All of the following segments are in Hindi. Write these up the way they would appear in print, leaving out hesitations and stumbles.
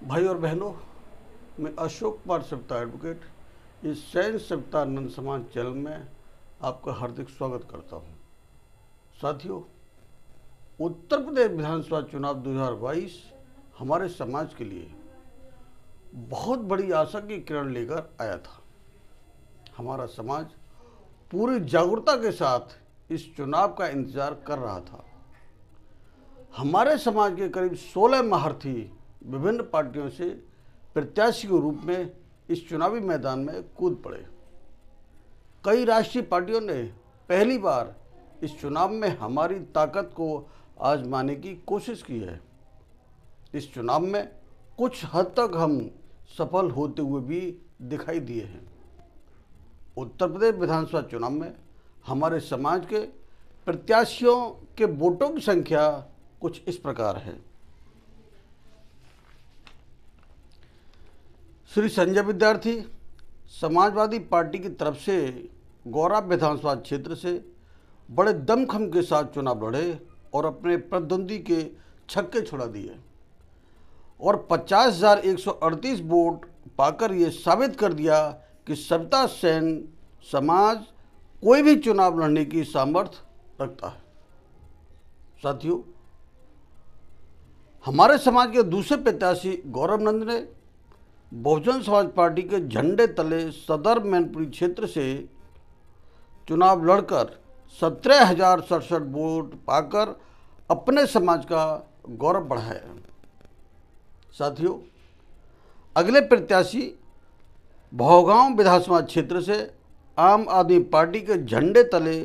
भाई और बहनों, मैं अशोक कुमार सविता एडवोकेट इस सैन सवितानंद समाज चैनल में आपका हार्दिक स्वागत करता हूं। साथियों, उत्तर प्रदेश विधानसभा चुनाव 2022 हमारे समाज के लिए बहुत बड़ी आशा की किरण लेकर आया था। हमारा समाज पूरी जागरूकता के साथ इस चुनाव का इंतजार कर रहा था। हमारे समाज के करीब 16 महारथी विभिन्न पार्टियों से प्रत्याशी के रूप में इस चुनावी मैदान में कूद पड़े। कई राष्ट्रीय पार्टियों ने पहली बार इस चुनाव में हमारी ताकत को आजमाने की कोशिश की है। इस चुनाव में कुछ हद तक हम सफल होते हुए भी दिखाई दिए हैं। उत्तर प्रदेश विधानसभा चुनाव में हमारे समाज के प्रत्याशियों के वोटों की संख्या कुछ इस प्रकार है। श्री संजय विद्यार्थी समाजवादी पार्टी की तरफ से गौरा विधानसभा क्षेत्र से बड़े दमखम के साथ चुनाव लड़े और अपने प्रतिद्वंदी के छक्के छुड़ा दिए और 50,138 वोट पाकर ये साबित कर दिया कि सविता सेन समाज कोई भी चुनाव लड़ने की सामर्थ्य रखता है। साथियों, हमारे समाज के दूसरे प्रत्याशी गौरव नंद ने बहुजन समाज पार्टी के झंडे तले सदर मैनपुरी क्षेत्र से चुनाव लड़कर 17,067 वोट पाकर अपने समाज का गौरव बढ़ाया। साथियों, अगले प्रत्याशी भौगांव विधानसभा क्षेत्र से आम आदमी पार्टी के झंडे तले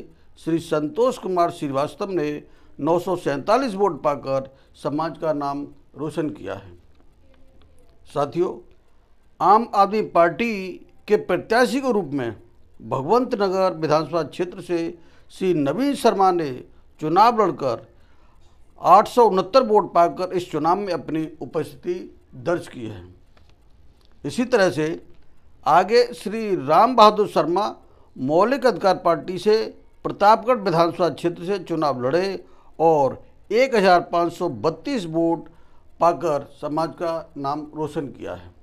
श्री संतोष कुमार श्रीवास्तव ने 947 वोट पाकर समाज का नाम रोशन किया है। साथियों, आम आदमी पार्टी के प्रत्याशी के रूप में भगवंत नगर विधानसभा क्षेत्र से श्री नवीन शर्मा ने चुनाव लड़कर 869 वोट पाकर इस चुनाव में अपनी उपस्थिति दर्ज की है। इसी तरह से आगे श्री राम बहादुर शर्मा मौलिक अधिकार पार्टी से प्रतापगढ़ विधानसभा क्षेत्र से चुनाव लड़े और 1,532 वोट पाकर समाज का नाम रोशन किया है।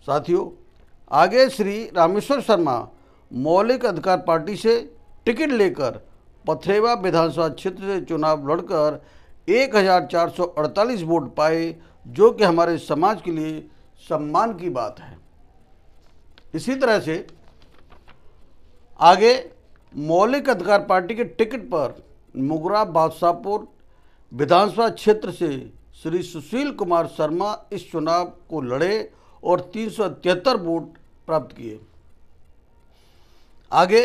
साथियों, आगे श्री रामेश्वर शर्मा मौलिक अधिकार पार्टी से टिकट लेकर पथरेवा विधानसभा क्षेत्र से चुनाव लड़कर 1,448 वोट पाए, जो कि हमारे समाज के लिए सम्मान की बात है। इसी तरह से आगे मौलिक अधिकार पार्टी के टिकट पर मुगरा बादशाहपुर विधानसभा क्षेत्र से श्री सुशील कुमार शर्मा इस चुनाव को लड़े और 373 वोट प्राप्त किए। आगे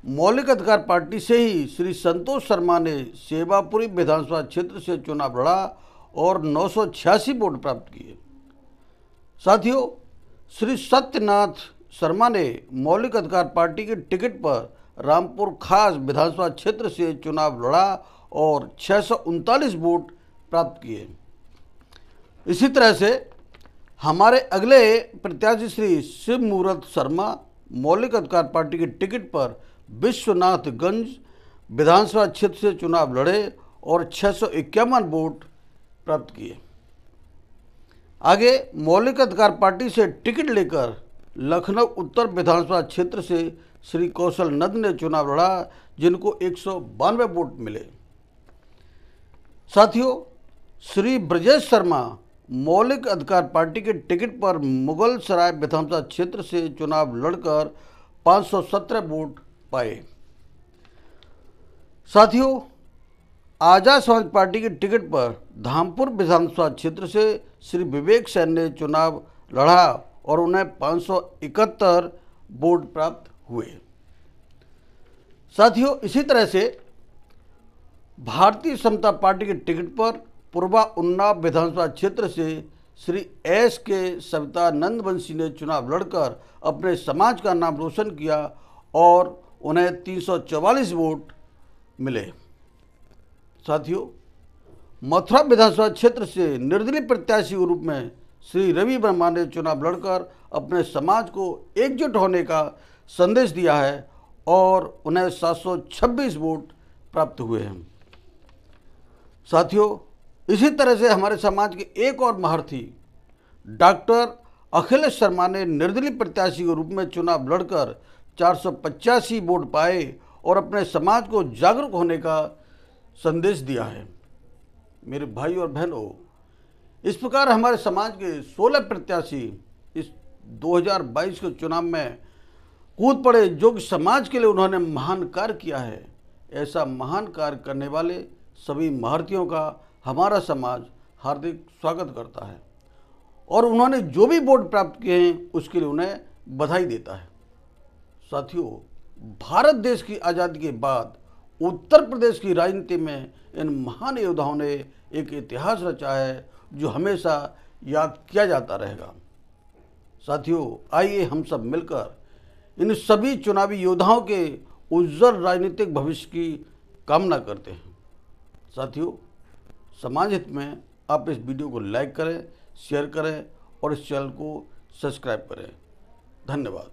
मौलिक अधिकार पार्टी से ही श्री संतोष शर्मा ने सेवापुरी विधानसभा क्षेत्र से चुनाव लड़ा और 986 वोट प्राप्त किए। साथियों, श्री सत्यनाथ शर्मा ने मौलिक अधिकार पार्टी के टिकट पर रामपुर खास विधानसभा क्षेत्र से चुनाव लड़ा और 639 वोट प्राप्त किए। इसी तरह से हमारे अगले प्रत्याशी श्री शिव मूर्त शर्मा मौलिक अधिकार पार्टी के टिकट पर विश्वनाथगंज विधानसभा क्षेत्र से चुनाव लड़े और 651 वोट प्राप्त किए। आगे मौलिक अधिकार पार्टी से टिकट लेकर लखनऊ उत्तर विधानसभा क्षेत्र से श्री कौशल नंद ने चुनाव लड़ा, जिनको 192 वोट मिले। साथियों, श्री ब्रजेश शर्मा मौलिक अधिकार पार्टी के टिकट पर मुगल सराय विधानसभा क्षेत्र से चुनाव लड़कर 517 वोट पाए। साथियों, आजाद समाज पार्टी के टिकट पर धामपुर विधानसभा क्षेत्र से श्री विवेक सेन ने चुनाव लड़ा और उन्हें 571 वोट प्राप्त हुए। साथियों, इसी तरह से भारतीय समता पार्टी के टिकट पर पूर्वा उन्नाव विधानसभा क्षेत्र से श्री एस के सविता नंदवंशी ने चुनाव लड़कर अपने समाज का नाम रोशन किया और उन्हें 344 वोट मिले। साथियों, मथुरा विधानसभा क्षेत्र से निर्दलीय प्रत्याशी के रूप में श्री रवि वर्मा ने चुनाव लड़कर अपने समाज को एकजुट होने का संदेश दिया है और उन्हें 726 वोट प्राप्त हुए हैं। साथियों, इसी तरह से हमारे समाज के एक और महारथी डॉक्टर अखिलेश शर्मा ने निर्दलीय प्रत्याशी के रूप में चुनाव लड़कर 485 वोट पाए और अपने समाज को जागरूक होने का संदेश दिया है। मेरे भाई और बहनों, इस प्रकार हमारे समाज के 16 प्रत्याशी इस 2022 के चुनाव में कूद पड़े, जो कि समाज के लिए उन्होंने महान कार्य किया है। ऐसा महान कार्य करने वाले सभी महारथियों का हमारा समाज हार्दिक स्वागत करता है और उन्होंने जो भी वोट प्राप्त किए हैं उसके लिए उन्हें बधाई देता है। साथियों, भारत देश की आज़ादी के बाद उत्तर प्रदेश की राजनीति में इन महान योद्धाओं ने एक इतिहास रचा है जो हमेशा याद किया जाता रहेगा। साथियों, आइए हम सब मिलकर इन सभी चुनावी योद्धाओं के उज्जवल राजनीतिक भविष्य की कामना करते हैं। साथियों, समाज हित में आप इस वीडियो को लाइक करें, शेयर करें और इस चैनल को सब्सक्राइब करें। धन्यवाद।